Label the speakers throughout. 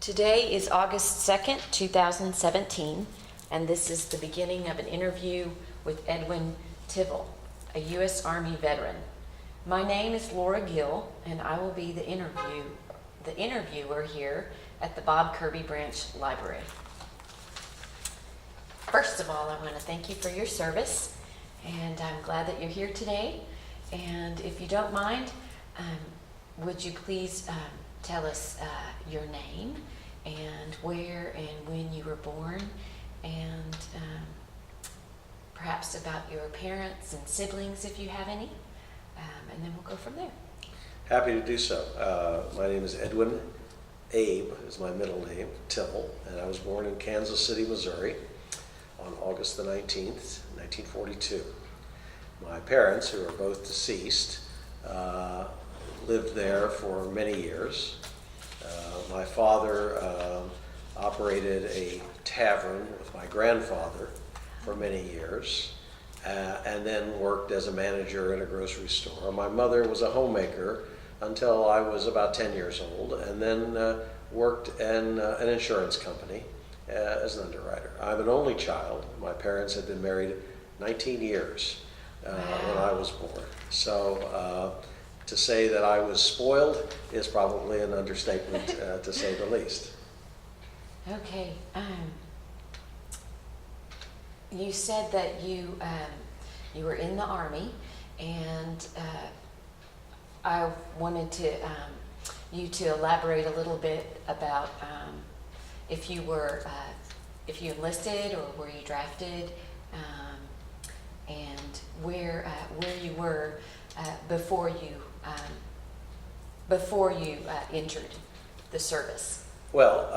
Speaker 1: Today is August 2nd, 2017, and this is the beginning of an interview with Edwin Tivol, a U.S. Army veteran. My name is Laura Gill, and I will be the interviewer here at the Bob Kirby Branch Library. First of all, I want to thank you for your service, and I'm glad that you're here today. And if you don't mind, would you please tell us your name and where and when you were born, and perhaps about your parents and siblings if you have any, and then we'll go from there.
Speaker 2: Happy to do so. My name is Edwin, Abe is my middle name, Tivol, and I was born in Kansas City, Missouri on August the 19th, 1942. My parents, who are both deceased, lived there for many years. My father operated a tavern with my grandfather for many years, and then worked as a manager in a grocery store. My mother was a homemaker until I was about 10 years old, and then worked in an insurance company as an underwriter. I'm an only child. My parents had been married 19 years when I was born. So to say that I was spoiled is probably an understatement, to say the least.
Speaker 1: Okay. You said that you were in the Army, and I wanted to you to elaborate a little bit about if you enlisted or were you drafted, and where you were before you entered the service.
Speaker 2: Well,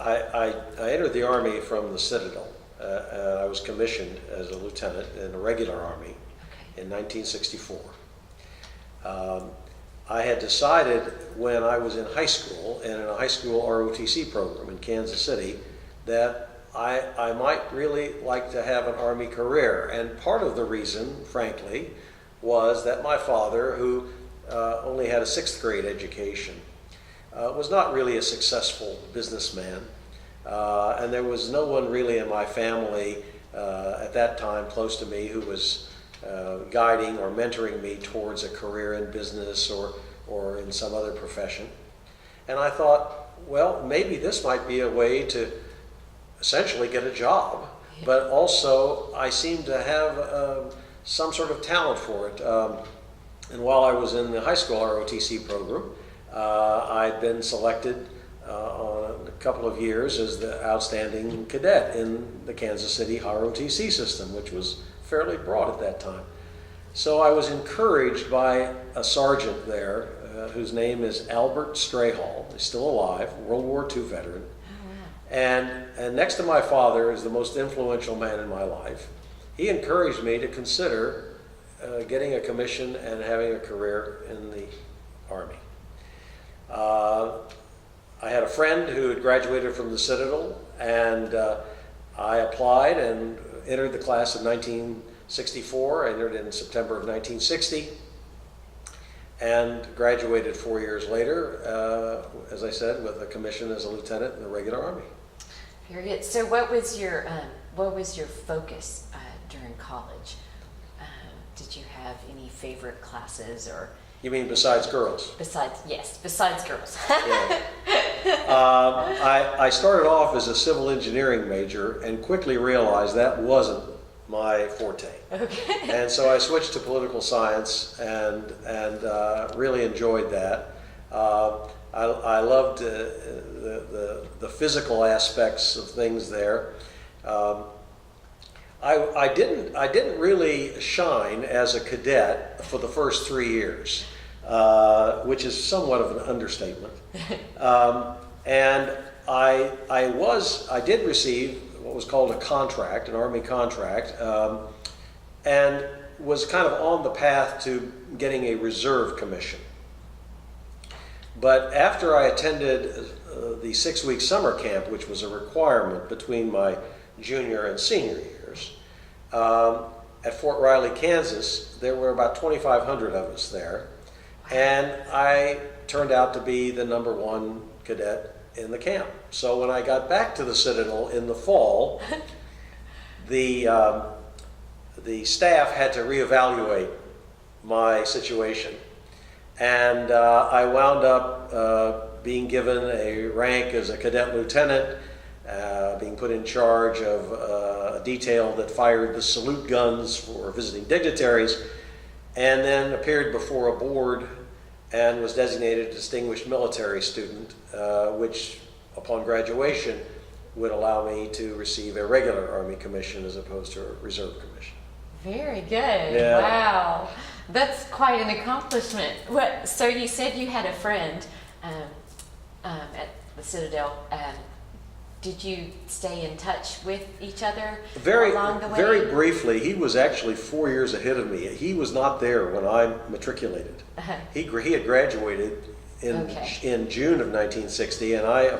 Speaker 2: I entered the Army from the Citadel. I was commissioned as a lieutenant in the regular Army in 1964. I had decided when I was in high school, and in a high school ROTC program in Kansas City, that I might really like to have an Army career. And part of the reason, frankly, was that my father, who only had a 6th grade education, was not really a successful businessman. And there was no one really in my family at that time close to me who was guiding or mentoring me towards a career in business or in some other profession. And I thought, well, maybe this might be a way to essentially get a job, but also I seemed to have some sort of talent for it. And while I was in the high school ROTC program, I'd been selected on a couple of years as the outstanding cadet in the Kansas City ROTC system, which was fairly broad at that time. So I was encouraged by a sergeant there whose name is Albert Strayhall. He's still alive, World War II veteran. And next to my father is the most influential man in my life. He encouraged me to consider getting a commission and having a career in the Army. I had a friend who had graduated from the Citadel, and I applied and entered the class of 1964. I entered in September of 1960 and graduated 4 years later, as I said, with a commission as a lieutenant in the regular Army.
Speaker 1: Very good. So what was your focus during college? Did you have any favorite classes, or?
Speaker 2: You mean besides girls?
Speaker 1: Besides girls.
Speaker 2: Yeah. I started off as a civil engineering major and quickly realized that wasn't my forte.
Speaker 1: Okay.
Speaker 2: And so I switched to political science and really enjoyed that. I loved the physical aspects of things there. I didn't really shine as a cadet for the first 3 years, which is somewhat of an understatement. And I did receive what was called a contract, an Army contract, and was kind of on the path to getting a reserve commission. But after I attended the 6-week summer camp, which was a requirement between my junior and senior years, at Fort Riley, Kansas, there were about 2,500 of us there, and I turned out to be the #1 cadet in the camp. So when I got back to the Citadel in the fall, the staff had to reevaluate my situation, and I wound up being given a rank as a Cadet Lieutenant, being put in charge of a detail that fired the salute guns for visiting dignitaries, and then appeared before a board and was designated a distinguished military student, which upon graduation would allow me to receive a regular Army commission as opposed to a reserve commission.
Speaker 1: Very good.
Speaker 2: Yeah.
Speaker 1: Wow. That's quite an accomplishment. What, so you said you had a friend at the Citadel. Did you stay in touch with each other along the way?
Speaker 2: Very briefly. He was actually 4 years ahead of me. He was not there when I matriculated. He had graduated in June of 1960, and I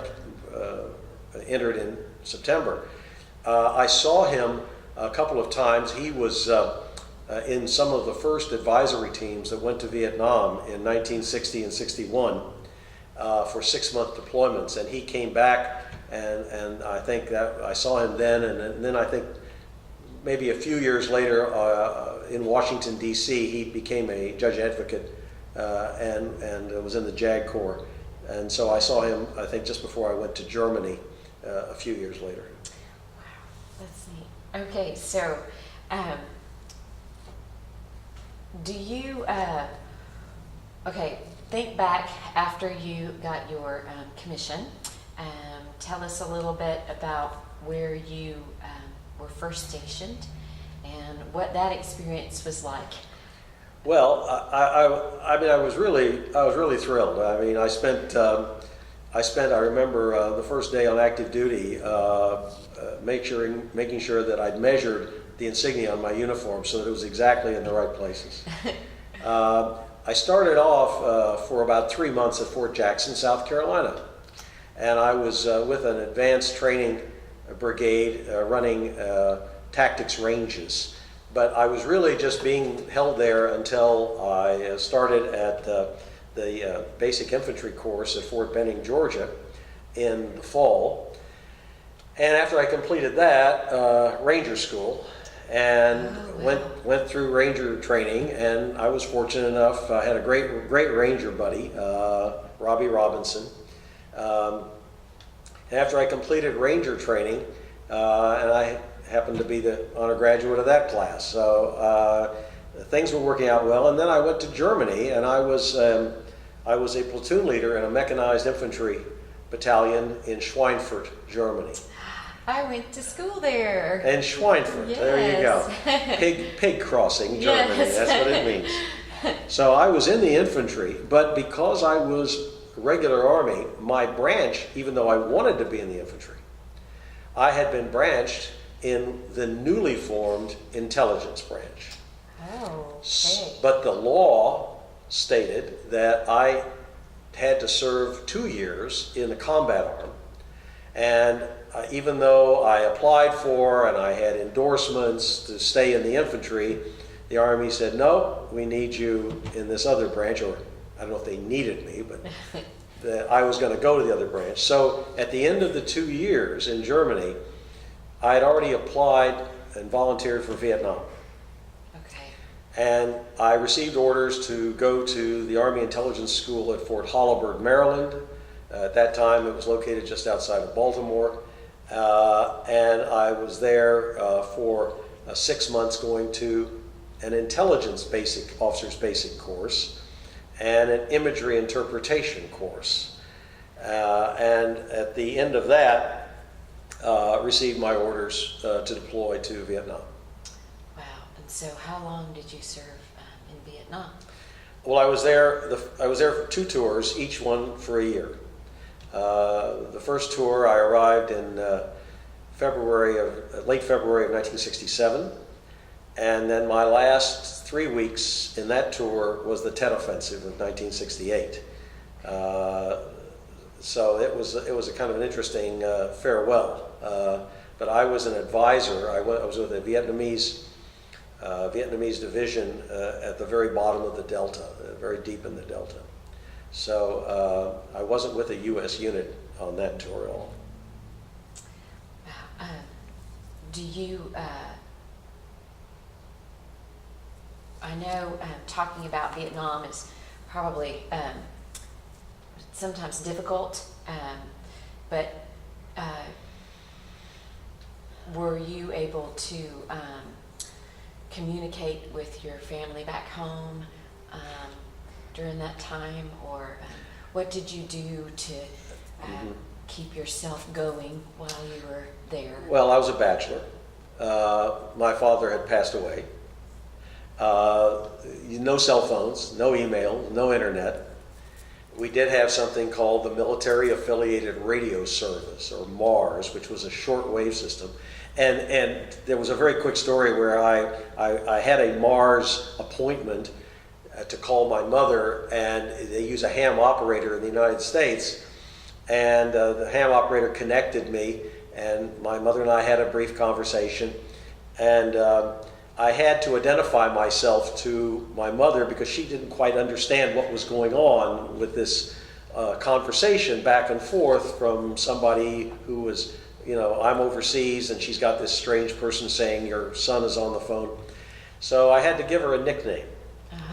Speaker 2: entered in September. I saw him a couple of times. He was in some of the first advisory teams that went to Vietnam in 1960 and 61 for 6-month deployments, and he came back. And I think that I saw him then, and then I think maybe a few years later in Washington, D.C., he became a judge advocate and was in the JAG Corps. And so I saw him, I think, just before I went to Germany a few years later.
Speaker 1: Wow, that's neat. Okay, so do you, think back after you got your commission. Tell us a little bit about where you were first stationed and what that experience was like.
Speaker 2: Well, I mean, I was really thrilled. I mean, I remember the first day on active duty, making sure that I'd measured the insignia on my uniform so that it was exactly in the right places. I started off for about 3 months at Fort Jackson, South Carolina. And I was with an advanced training brigade running tactics ranges. But I was really just being held there until I started at the basic infantry course at Fort Benning, Georgia in the fall. And after I completed that, Ranger School, and went through Ranger training, and I was fortunate enough, I had a great Ranger buddy, Robbie Robinson. After I completed Ranger training, and I happened to be the honor graduate of that class, so things were working out well. And then I went to Germany, and I was a platoon leader in a mechanized infantry battalion in Schweinfurt, Germany.
Speaker 1: I went to school there.
Speaker 2: And Schweinfurt, yes. There you go. Pig crossing, Germany, yes. That's what it means. So I was in the infantry, but because I was regular Army, my branch, even though I wanted to be in the infantry, I had been branched in the newly formed intelligence branch.
Speaker 1: Oh, okay.
Speaker 2: But the law stated that I had to serve 2 years in the combat arm, and even though I applied for and I had endorsements to stay in the infantry, the Army said, no, we need you in this other branch, or I don't know if they needed me, but that I was going to go to the other branch. So at the end of the 2 years in Germany, I had already applied and volunteered for Vietnam.
Speaker 1: Okay.
Speaker 2: And I received orders to go to the Army Intelligence School at Fort Holabird, Maryland. At that time, it was located just outside of Baltimore. And I was there for 6 months going to an intelligence officer's basic course and an imagery interpretation course. And at the end of that, received my orders to deploy to Vietnam.
Speaker 1: Wow. And so how long did you serve in Vietnam?
Speaker 2: Well, I was there for 2 tours, each one for a year. The first tour, I arrived in late February of 1967. And then my last 3 weeks in that tour was the Tet Offensive of 1968. So it was a kind of an interesting farewell. But I was an advisor. I was with a Vietnamese division at the very bottom of the Delta, very deep in the Delta. So I wasn't with a U.S. unit on that tour at all.
Speaker 1: Do you, I know talking about Vietnam is probably sometimes difficult, but were you able to communicate with your family back home during that time, or what did you do to keep yourself going while you were there?
Speaker 2: Well, I was a bachelor. My father had passed away. No cell phones, no email, no internet. We did have something called the Military Affiliated Radio Service, or MARS, which was a shortwave system. And there was a very quick story where I had a MARS appointment to call my mother, and they use a ham operator in the United States. And the ham operator connected me, and my mother and I had a brief conversation. And I had to identify myself to my mother because she didn't quite understand what was going on with this conversation back and forth from somebody who was, I'm overseas, and she's got this strange person saying your son is on the phone. So I had to give her a nickname,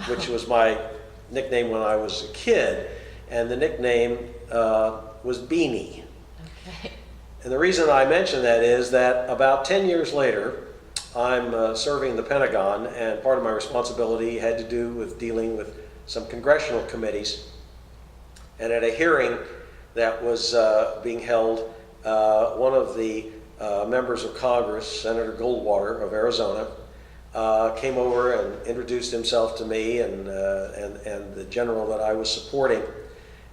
Speaker 2: which was my nickname when I was a kid, and the nickname was Beanie.
Speaker 1: Okay.
Speaker 2: And the reason I mention that is that about 10 years later, I'm serving the Pentagon, and part of my responsibility had to do with dealing with some congressional committees. And at a hearing that was being held, one of the members of Congress, Senator Goldwater of Arizona, came over and introduced himself to me and the general that I was supporting.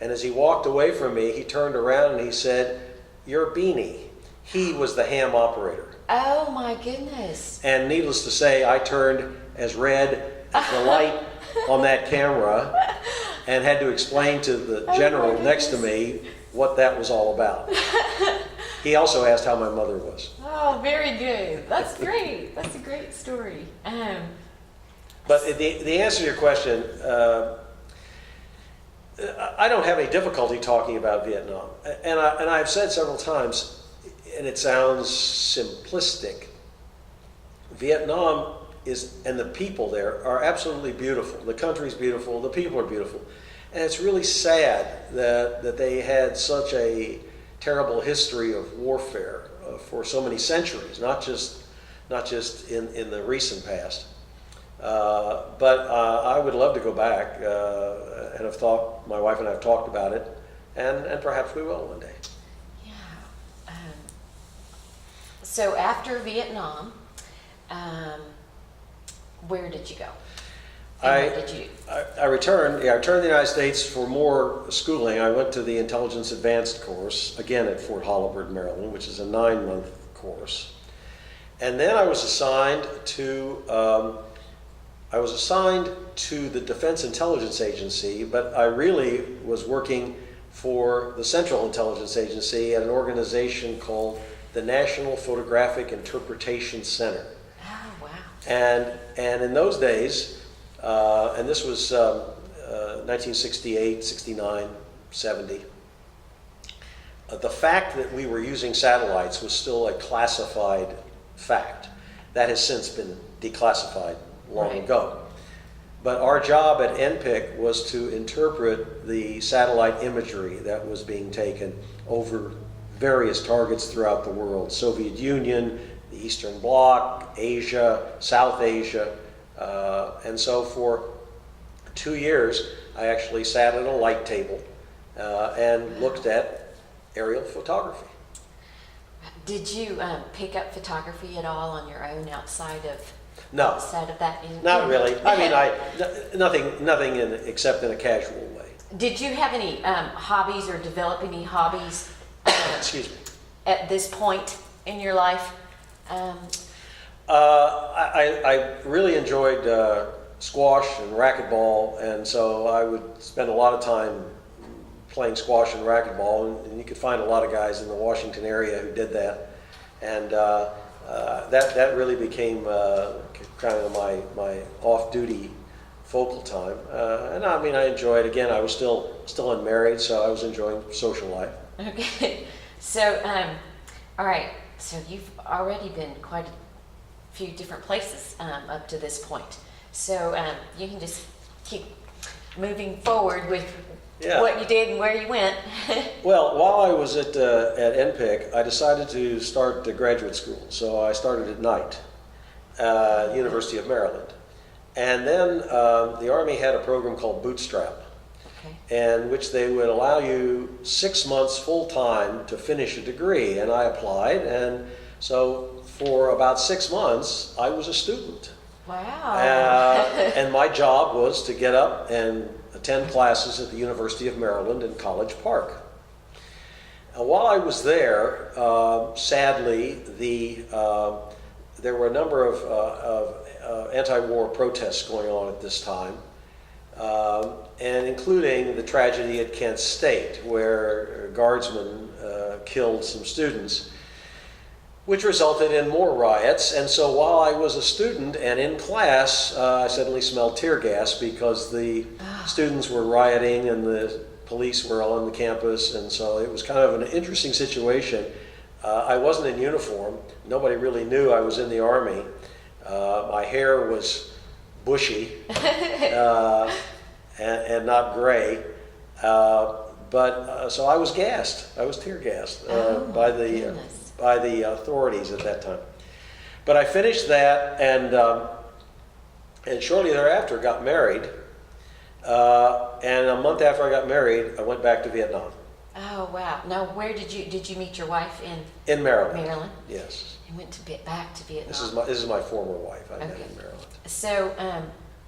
Speaker 2: And as he walked away from me, he turned around and he said, "You're Beanie." He was the ham operator.
Speaker 1: Oh my goodness.
Speaker 2: And needless to say, I turned as red as the light on that camera and had to explain to the general next to me what that was all about. He also asked how my mother was.
Speaker 1: Oh, very good. That's great. That's a great story.
Speaker 2: But the answer to your question, I don't have any difficulty talking about Vietnam. And I've said several times, and it sounds simplistic, Vietnam and the people there are absolutely beautiful. The country's beautiful, the people are beautiful. And it's really sad that they had such a terrible history of warfare for so many centuries, not just in the recent past. But I would love to go back, and have thought, my wife and I have talked about it, and perhaps we will one day.
Speaker 1: Yeah. So after Vietnam, where did you go? And what did you do?
Speaker 2: I returned to the United States for more schooling. I went to the Intelligence Advanced course, again at Fort Holabird, Maryland, which is a 9-month course. And then I was assigned to the Defense Intelligence Agency, but I really was working for the Central Intelligence Agency at an organization called the National Photographic Interpretation Center.
Speaker 1: Oh, wow.
Speaker 2: And in those days, and this was 1968, 69, 70, the fact that we were using satellites was still a classified fact. That has since been declassified long ago. But our job at NPIC was to interpret the satellite imagery that was being taken over various targets throughout the world: Soviet Union, the Eastern Bloc, Asia, South Asia. And so for 2 years, I actually sat at a light table and looked at aerial photography.
Speaker 1: Did you pick up photography at all on your own outside of
Speaker 2: No,
Speaker 1: that?
Speaker 2: not really. I mean, nothing except in a casual way.
Speaker 1: Did you have any hobbies or develop any hobbies
Speaker 2: Excuse me.
Speaker 1: at this point in your life?
Speaker 2: I really enjoyed squash and racquetball, and so I would spend a lot of time playing squash and racquetball, and you could find a lot of guys in the Washington area who did that, and that really became kind of my off-duty focal time. And I mean, I enjoyed. Again, I was still still unmarried, so I was enjoying social life.
Speaker 1: Okay. So, all right. So you've already been quite a few different places up to this point. So you can just keep moving forward with what you did and where you went.
Speaker 2: Well, while I was at NPIC, I decided to start graduate school. So I started at night, University of Maryland. And then the Army had a program called Bootstrap, in which they would allow you 6 months full-time to finish a degree. And I applied, and so for about 6 months, I was a student.
Speaker 1: Wow.
Speaker 2: And my job was to get up and attend classes at the University of Maryland in College Park. While I was there, sadly, there were a number of anti-war protests going on at this time, and including the tragedy at Kent State, where guardsmen killed some students, which resulted in more riots. And so while I was a student and in class, I suddenly smelled tear gas because the students were rioting and the police were on the campus, and so it was kind of an interesting situation. I wasn't in uniform. Nobody really knew I was in the Army. My hair was bushy and not gray. So I was gassed. I was tear gassed by the authorities at that time. But I finished that, and shortly thereafter got married. And a month after I got married, I went back to Vietnam.
Speaker 1: Oh wow! Now, where did you meet your wife in?
Speaker 2: In Maryland.
Speaker 1: Maryland.
Speaker 2: Yes.
Speaker 1: You went back to Vietnam.
Speaker 2: This is my former wife. I met in Maryland.
Speaker 1: So,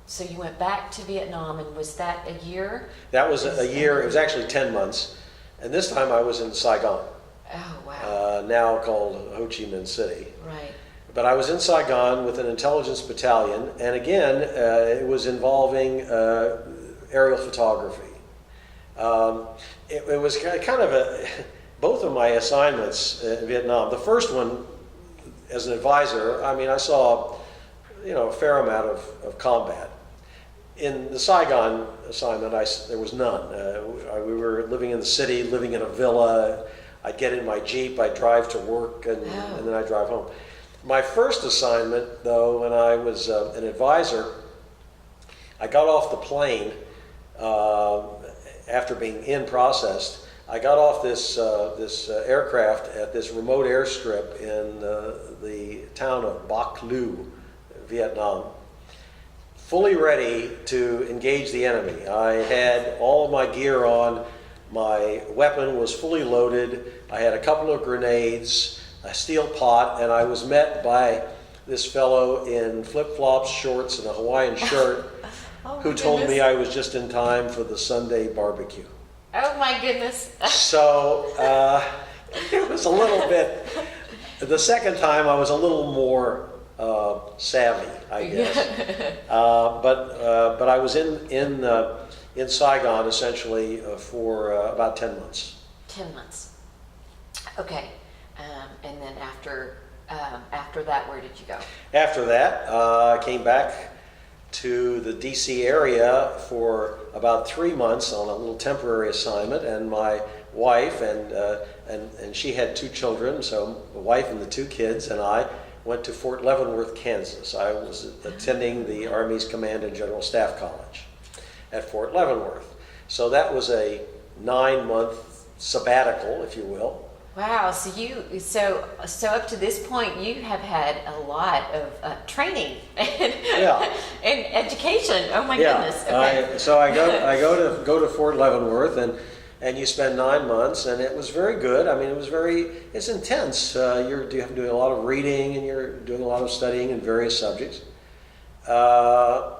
Speaker 1: so you went back to Vietnam, and was that a year?
Speaker 2: That was a year. It was actually 10 months, and this time I was in Saigon.
Speaker 1: Oh wow!
Speaker 2: Now called Ho Chi Minh City.
Speaker 1: Right.
Speaker 2: But I was in Saigon with an intelligence battalion, and again, it was involving aerial photography. It was kind of both of my assignments in Vietnam. The first one, as an advisor, I mean, I saw, a fair amount of combat. In the Saigon assignment, there was none. We were living in the city, living in a villa. I'd get in my Jeep, I'd drive to work, and then I'd drive home. My first assignment, though, when I was an advisor, I got off the plane after being processed. I got off this aircraft at this remote airstrip in the town of Bac Lu, Vietnam, fully ready to engage the enemy. I had all of my gear on. My weapon was fully loaded. I had a couple of grenades, a steel pot, and I was met by this fellow in flip-flops, shorts, and a Hawaiian shirt who told me I was just in time for the Sunday barbecue.
Speaker 1: Oh my goodness.
Speaker 2: So it was a little bit, the second time I was a little more savvy, I guess. But I was in Saigon essentially for about 10 months.
Speaker 1: 10 months. Okay. And then after that, where did you go?
Speaker 2: After that, I came back to the DC area for about 3 months on a little temporary assignment, and my wife and she had 2 children, so the wife and the 2 kids and I went to Fort Leavenworth, Kansas. I was attending the Army's Command and General Staff College at Fort Leavenworth. So that was a 9-month sabbatical, if you will.
Speaker 1: Wow, so up to this point, you have had a lot of training and, and education. Oh my goodness. Okay.
Speaker 2: So I go to Fort Leavenworth, and you spend 9 months, and it was very good. I mean, it's intense. You're doing a lot of reading, and you're doing a lot of studying in various subjects. I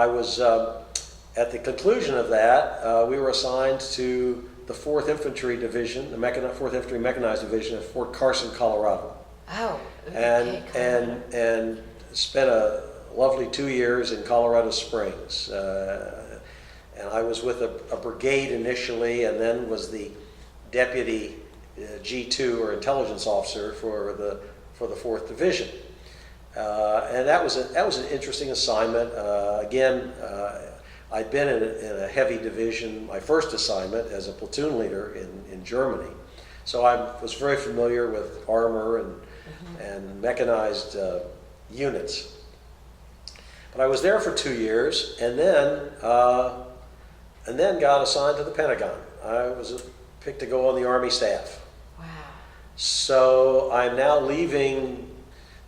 Speaker 2: was at the conclusion of that, we were assigned to the 4th Infantry Division, the 4th Infantry Mechanized Division at Fort Carson, Colorado.
Speaker 1: Oh, okay.
Speaker 2: And spent a lovely 2 years in Colorado Springs. And I was with a brigade initially, and then was the deputy G2 or intelligence officer for the 4th Division. And that was an interesting assignment. Again, I'd been in a heavy division, my first assignment as a platoon leader in Germany. So I was very familiar with armor and mechanized units. But I was there for 2 years, and then got assigned to the Pentagon. I was picked to go on the Army staff.
Speaker 1: Wow.
Speaker 2: So I'm now leaving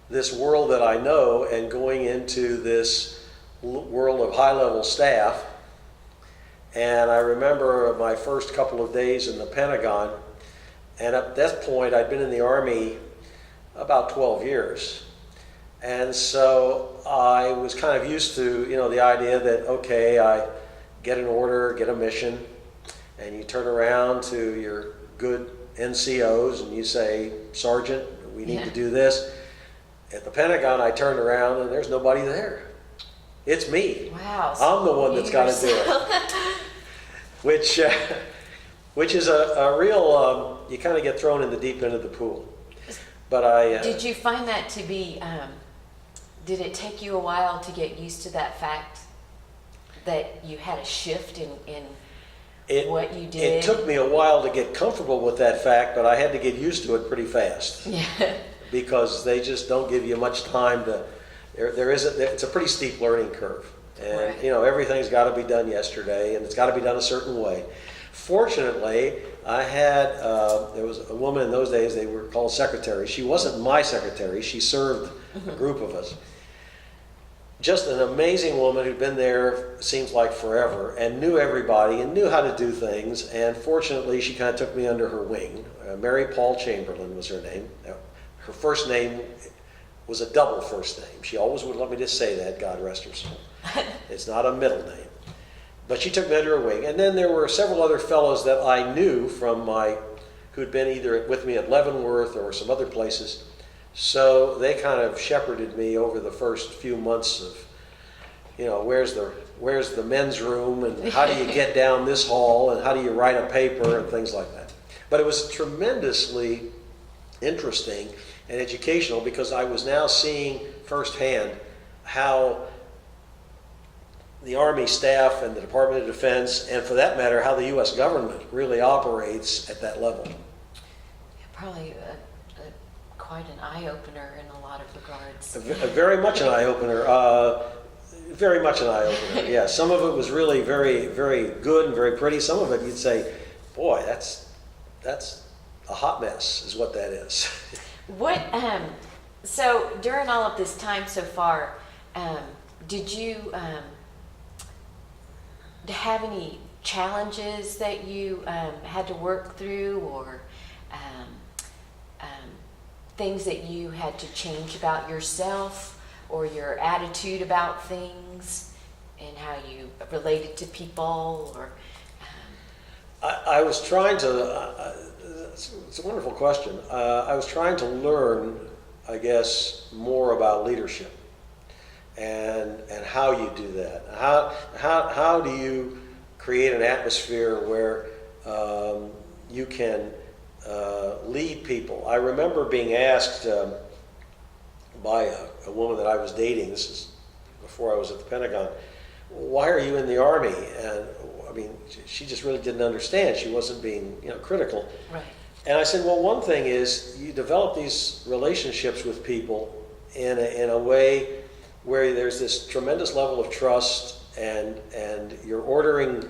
Speaker 2: this world that I know and going into this world of high-level staff. And I remember my first couple of days in the Pentagon, and at that point I'd been in the Army about 12 years. And so I was kind of used to, the idea that, okay, I get an order, get a mission, and you turn around to your good NCOs and you say, Sergeant, we need to do this. At the Pentagon, I turned around and there's nobody there. It's me.
Speaker 1: Wow.
Speaker 2: I'm the one that's got to do it. Which is a real, you kind of get thrown in the deep end of the pool. But
Speaker 1: did you find that to be, did it take you a while to get used to that fact that you had a shift in what you did?
Speaker 2: It took me a while to get comfortable with that fact, but I had to get used to it pretty fast.
Speaker 1: Yeah.
Speaker 2: Because they just don't give you much time to, it's a pretty steep learning curve. And,
Speaker 1: right.
Speaker 2: Everything's got to be done yesterday, and it's got to be done a certain way. Fortunately, I had, there was a woman in those days, they were called secretaries. She wasn't my secretary, she served a group of us. Just an amazing woman who'd been there, seems like forever, and knew everybody and knew how to do things. And fortunately, she kind of took me under her wing. Mary Paul Chamberlain was her name. Her first name was a double first name. She always would let me just say that, God rest her soul. It's not a middle name. But she took me under her wing. And then there were several other fellows that I knew from who'd been either with me at Leavenworth or some other places. So they kind of shepherded me over the first few months of, where's the men's room and how do you get down this hall and how do you write a paper and things like that. But it was tremendously interesting and educational because I was now seeing firsthand how the Army staff and the Department of Defense, and for that matter, how the U.S. government really operates at that level.
Speaker 1: Yeah, probably quite an eye-opener in a lot of regards.
Speaker 2: Very much an eye-opener. Very much an eye-opener, yeah. Some of it was really very, very good and very pretty. Some of it you'd say, boy, that's a hot mess is what that is.
Speaker 1: What, so during all of this time so far, did you have any challenges that you had to work through, or things that you had to change about yourself or your attitude about things and how you related to people? Or
Speaker 2: I was trying to, it's a wonderful question. I was trying to learn, I guess, more about leadership and how you do that. How do you create an atmosphere where you can lead people? I remember being asked by a woman that I was dating, this is before I was at the Pentagon, why are you in the Army? And I mean, she just really didn't understand. She wasn't being critical.
Speaker 1: right.
Speaker 2: And I said, well, one thing is you develop these relationships with people in a way where there's this tremendous level of trust, and you're ordering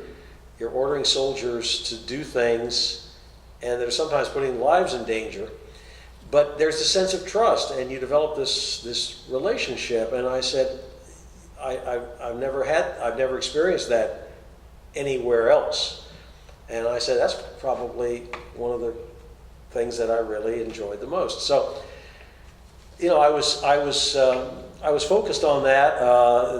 Speaker 2: soldiers to do things, and they're sometimes putting lives in danger. But there's a sense of trust, and you develop this relationship. And I said, I've never experienced that anywhere else. And I said, that's probably one of the things that I really enjoyed the most. So, I was focused on that.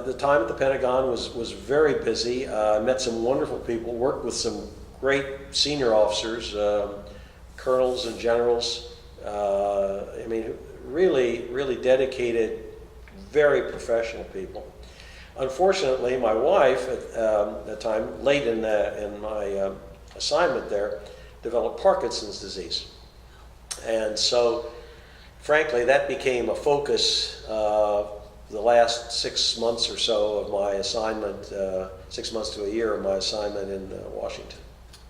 Speaker 2: The time at the Pentagon was very busy. I met some wonderful people, worked with some great senior officers, colonels and generals. Really, really dedicated, very professional people. Unfortunately, my wife at the time, late in my assignment there, developed Parkinson's disease. And so, frankly, that became a focus the last 6 months or so of my assignment, 6 months to a year of my assignment in Washington.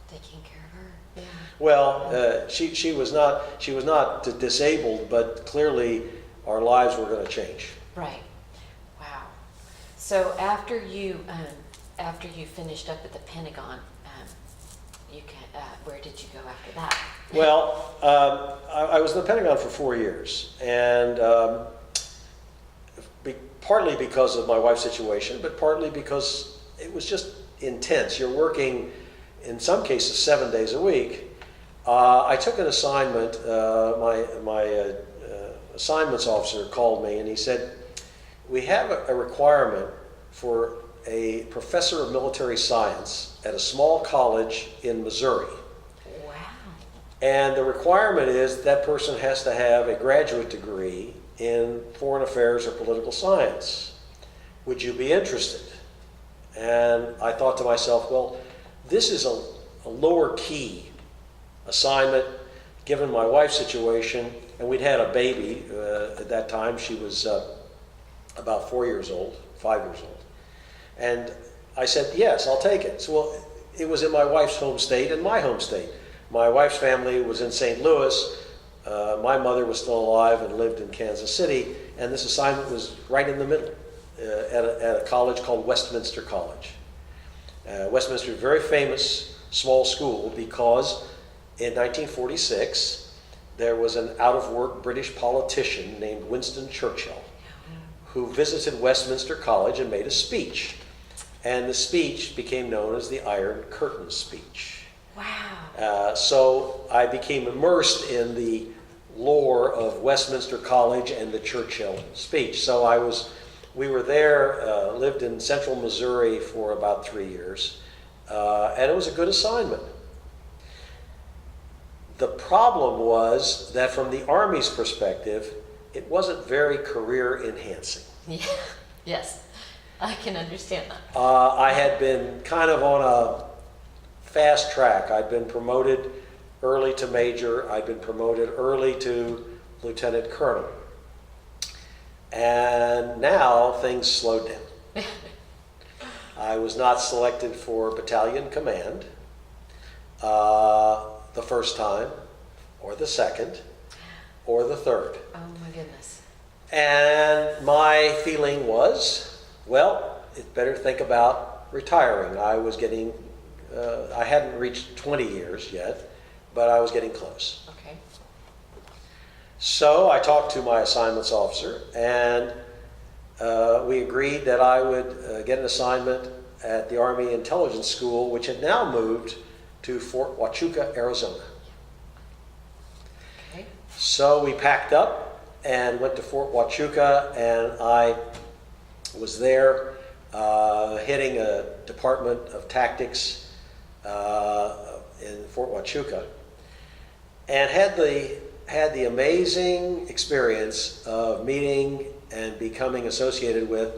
Speaker 1: Taking care of her. Yeah.
Speaker 2: Well, she was not disabled, but clearly our lives were going to change.
Speaker 1: Right. Wow. So after you finished up at the Pentagon, where did you go after that?
Speaker 2: Well, I was in the Pentagon for 4 years, and partly because of my wife's situation, but partly because it was just intense. You're working, in some cases, 7 days a week. I took an assignment. My assignments officer called me, and he said, "We have a requirement for a professor of military science at a small college in Missouri.
Speaker 1: Wow.
Speaker 2: And the requirement is that person has to have a graduate degree in foreign affairs or political science. Would you be interested?" And I thought to myself, well, this is a lower key assignment given my wife's situation, and we'd had a baby at that time. She was about 4 years old, 5 years old. And I said, yes, I'll take it. So, well, it was in my wife's home state and my home state. My wife's family was in St. Louis. My mother was still alive and lived in Kansas City, and this assignment was right in the middle at a college called Westminster College. Westminster is a very famous small school because in 1946 there was an out-of-work British politician named Winston Churchill who visited Westminster College and made a speech. And the speech became known as the Iron Curtain speech.
Speaker 1: Wow.
Speaker 2: So I became immersed in the lore of Westminster College and the Churchill speech. So we were there, lived in central Missouri for about 3 years, and it was a good assignment. The problem was that from the Army's perspective, it wasn't very career enhancing.
Speaker 1: Yeah. Yes. I can understand that.
Speaker 2: I had been kind of on a fast track. I'd been promoted early to major. I'd been promoted early to lieutenant colonel. And now things slowed down. I was not selected for battalion command the first time, or the second, or the third.
Speaker 1: Oh my goodness.
Speaker 2: And my feeling was, well, it's better think about retiring. I was getting, I hadn't reached 20 years yet, but I was getting close.
Speaker 1: Okay.
Speaker 2: So I talked to my assignments officer, and we agreed that I would get an assignment at the Army Intelligence School, which had now moved to Fort Huachuca, Arizona.
Speaker 1: Okay.
Speaker 2: So we packed up and went to Fort Huachuca, and I was there heading a department of tactics in Fort Huachuca, and had the amazing experience of meeting and becoming associated with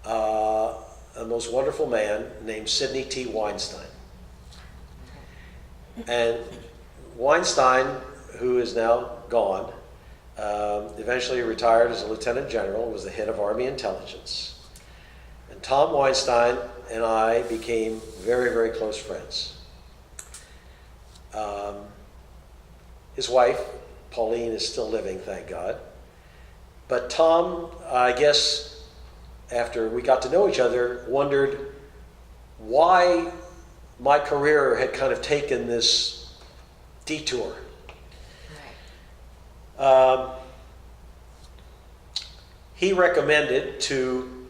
Speaker 2: a most wonderful man named Sidney T. Weinstein. And Weinstein, who is now gone, eventually retired as a lieutenant general, was the head of Army intelligence. And Tom Weinstein and I became very, very close friends. His wife, Pauline, is still living, thank God. But Tom, I guess, after we got to know each other, wondered why my career had kind of taken this detour.
Speaker 1: Right.
Speaker 2: He recommended to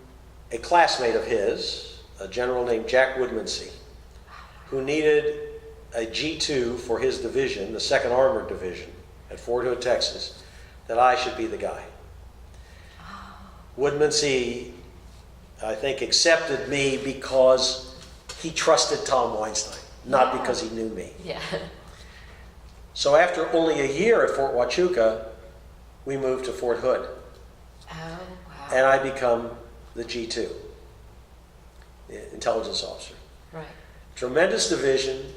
Speaker 2: a classmate of his, a general named Jack Woodmansee, who needed a G2 for his division, the 2nd Armored Division at Fort Hood, Texas, that I should be the guy. Woodmansee, I think, accepted me because he trusted Tom Weinstein, not because he knew me.
Speaker 1: Yeah.
Speaker 2: So after only a year at Fort Huachuca, we moved to Fort Hood.
Speaker 1: Oh, wow.
Speaker 2: And I become the G2, the intelligence officer.
Speaker 1: Right.
Speaker 2: Tremendous division,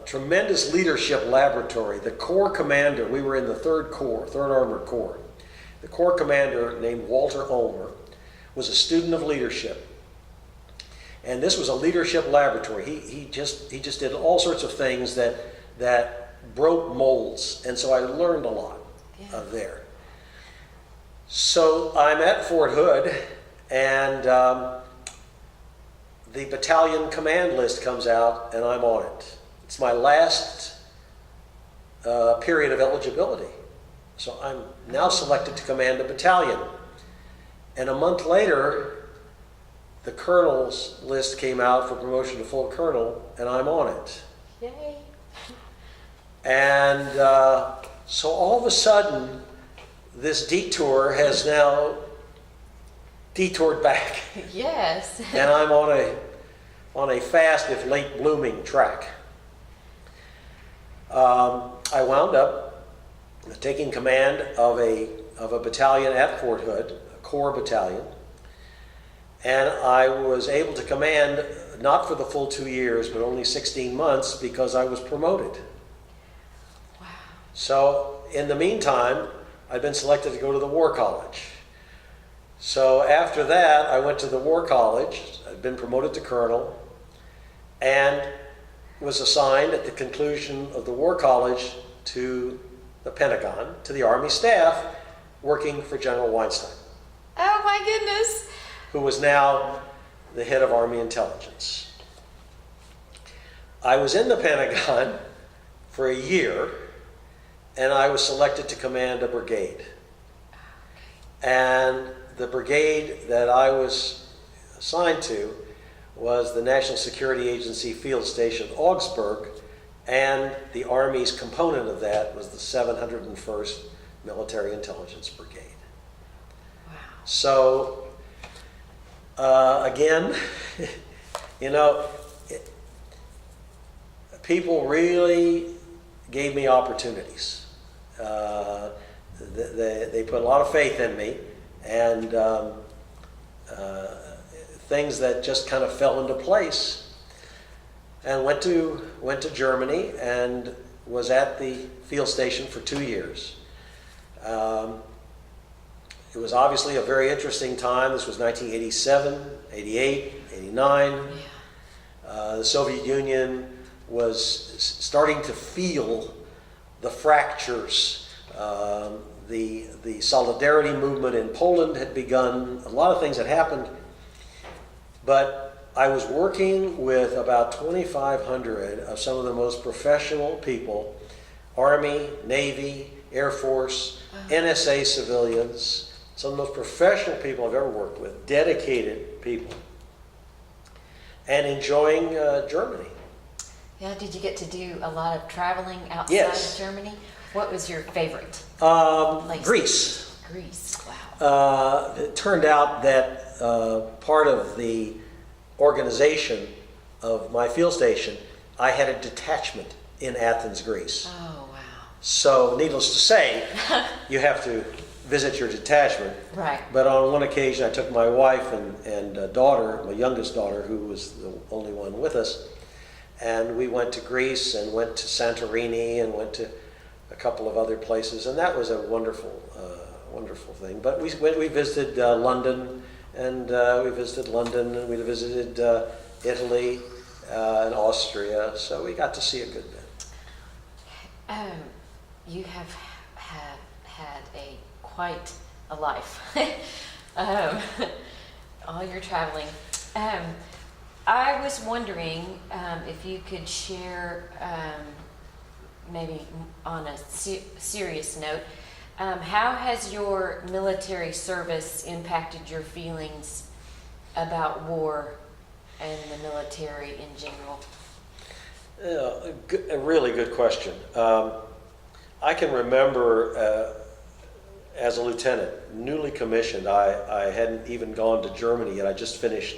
Speaker 2: tremendous leadership laboratory. The Corps commander, we were in the 3rd Corps, 3rd Armored Corps. The Corps commander, named Walter Ulmer, was a student of leadership. And this was a leadership laboratory. He just did all sorts of things that broke molds. And so I learned a lot there. So I'm at Fort Hood, and the battalion command list comes out, and I'm on it. It's my last period of eligibility. So I'm now selected to command a battalion. And a month later, the colonel's list came out for promotion to full colonel, and I'm on it.
Speaker 1: Yay.
Speaker 2: And so all of a sudden, this detour has now detoured back.
Speaker 1: Yes.
Speaker 2: And I'm on a fast, if late blooming, track. I wound up taking command of a battalion at Fort Hood, a Corps battalion, and I was able to command not for the full 2 years, but only 16 months because I was promoted.
Speaker 1: Wow.
Speaker 2: So in the meantime, I'd been selected to go to the War College. So after that, I went to the War College. I'd been promoted to colonel and was assigned at the conclusion of the War College to the Pentagon, to the Army staff, working for General Weinstein,
Speaker 1: Oh my goodness.
Speaker 2: who was now the head of Army Intelligence. I was in the Pentagon for a year, and I was selected to command a brigade. And the brigade that I was assigned to was the National Security Agency Field Station Augsburg, and the Army's component of that was the 701st Military Intelligence Brigade.
Speaker 1: Wow.
Speaker 2: So, again, people really gave me opportunities. They put a lot of faith in me, and things that just kind of fell into place. And went to Germany and was at the field station for 2 years. It was obviously a very interesting time. This was 1987, 88, 89.
Speaker 1: Yeah.
Speaker 2: The Soviet Union was starting to feel the fractures. The solidarity movement in Poland had begun. A lot of things had happened. But I was working with about 2,500 of some of the most professional people, Army, Navy, Air Force, NSA civilians, some of the most professional people I've ever worked with, dedicated people, and enjoying Germany.
Speaker 1: Yeah, did you get to do a lot of traveling outside
Speaker 2: Yes.
Speaker 1: of Germany? What was your favorite?
Speaker 2: Greece.
Speaker 1: Greece, wow.
Speaker 2: It turned out that part of the organization of my field station, I had a detachment in Athens, Greece.
Speaker 1: Oh, wow.
Speaker 2: So, needless to say, you have to visit your detachment.
Speaker 1: Right.
Speaker 2: But on one occasion, I took my wife and daughter, my youngest daughter, who was the only one with us, and we went to Greece and went to Santorini and went to a couple of other places, and that was a wonderful, wonderful thing. But we visited London. And we visited London, and we visited Italy and Austria, so we got to see a good bit.
Speaker 1: You have had quite a life. All your traveling. I was wondering if you could share, maybe on a serious note, how has your military service impacted your feelings about war and the military in general?
Speaker 2: A really good question. I can remember as a lieutenant, newly commissioned, I hadn't even gone to Germany yet. I just finished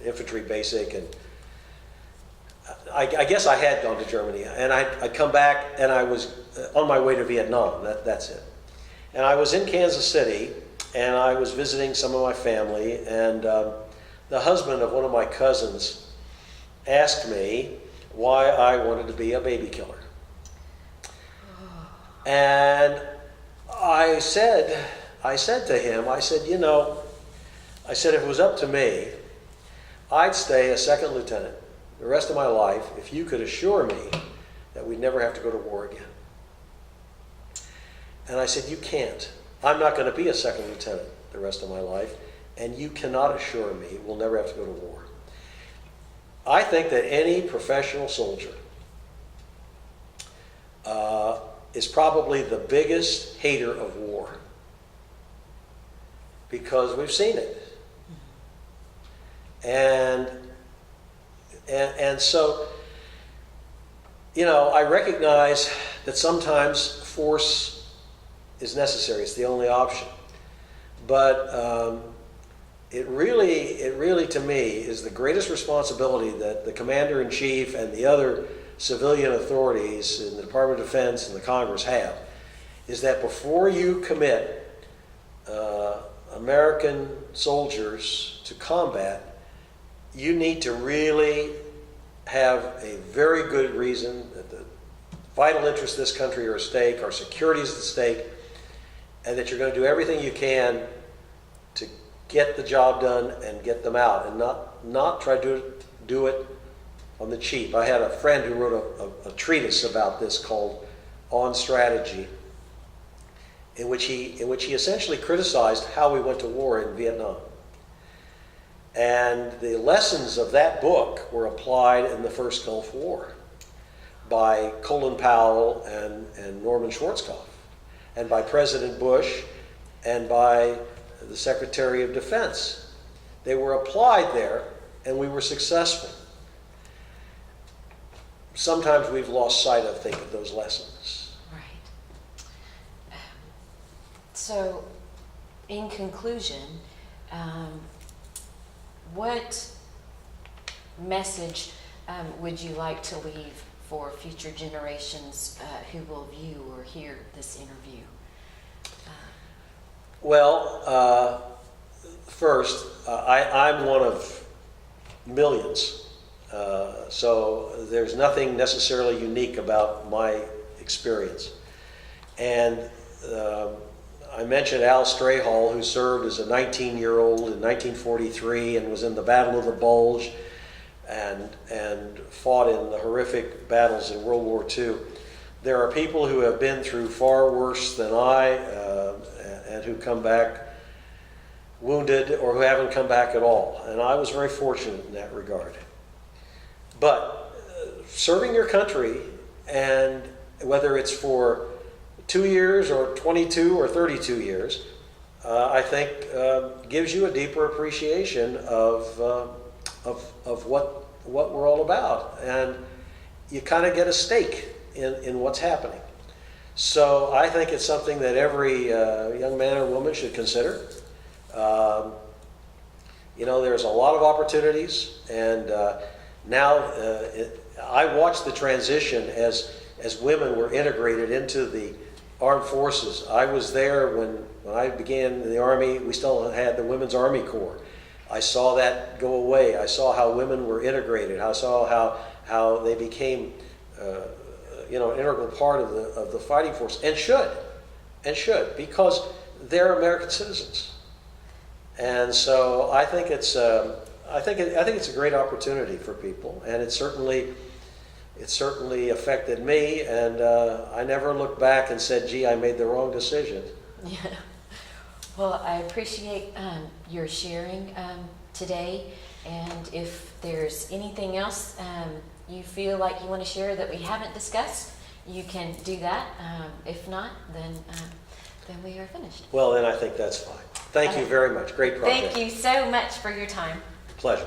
Speaker 2: infantry basic, and I guess I had gone to Germany, and I'd come back, and I was on my way to Vietnam. That's it. And I was in Kansas City, and I was visiting some of my family, and the husband of one of my cousins asked me why I wanted to be a baby killer. And I said, I said to him, I said, you know, I said, if it was up to me, I'd stay a second lieutenant the rest of my life if you could assure me that we'd never have to go to war again. And I said, you can't. I'm not going to be a second lieutenant the rest of my life, and you cannot assure me we'll never have to go to war. I think that any professional soldier is probably the biggest hater of war, because we've seen it. And so, you know, I recognize that sometimes force is necessary. It's the only option. But it really, to me, is the greatest responsibility that the Commander-in-Chief and the other civilian authorities in the Department of Defense and the Congress have, is that before you commit American soldiers to combat, you need to really have a very good reason that the vital interests of this country are at stake, our security is at stake, and that you're going to do everything you can to get the job done and get them out, and not try to do it on the cheap. I had a friend who wrote a treatise about this called On Strategy, in which he essentially criticized how we went to war in Vietnam. And the lessons of that book were applied in the first Gulf War by Colin Powell and Norman Schwarzkopf, and by President Bush, and by the Secretary of Defense. They were applied there, and we were successful. Sometimes we've lost sight, I think, of those lessons.
Speaker 1: Right. So, in conclusion, what message would you like to leave for future generations who will view or hear this interview?
Speaker 2: Well, first, I'm one of millions. So there's nothing necessarily unique about my experience. And I mentioned Al Strayhall, who served as a 19-year-old in 1943 and was in the Battle of the Bulge and fought in the horrific battles in World War II. There are people who have been through far worse than I and who come back wounded or who haven't come back at all. And I was very fortunate in that regard. But serving your country, and whether it's for 2 years or 22 or 32 years, I think gives you a deeper appreciation of what we're all about, and you kind of get a stake in what's happening. So I think it's something that every young man or woman should consider. You know, there's a lot of opportunities, and now I watched the transition as women were integrated into the armed forces. I was there when I began in the Army. We still had the Women's Army Corps. I saw that go away. I saw how women were integrated. I saw how they became you know, an integral part of the fighting force, and should, because they're American citizens. And so I think it's I think it's a great opportunity for people, and it certainly affected me, and I never looked back and said, gee, I made the wrong decision.
Speaker 1: Yeah. Well, I appreciate your sharing today, and if there's anything else you feel like you want to share that we haven't discussed, you can do that. If not, then we are finished.
Speaker 2: Well, then I think that's fine. Thank you very much. Great project.
Speaker 1: Thank you so much for your time.
Speaker 2: Pleasure.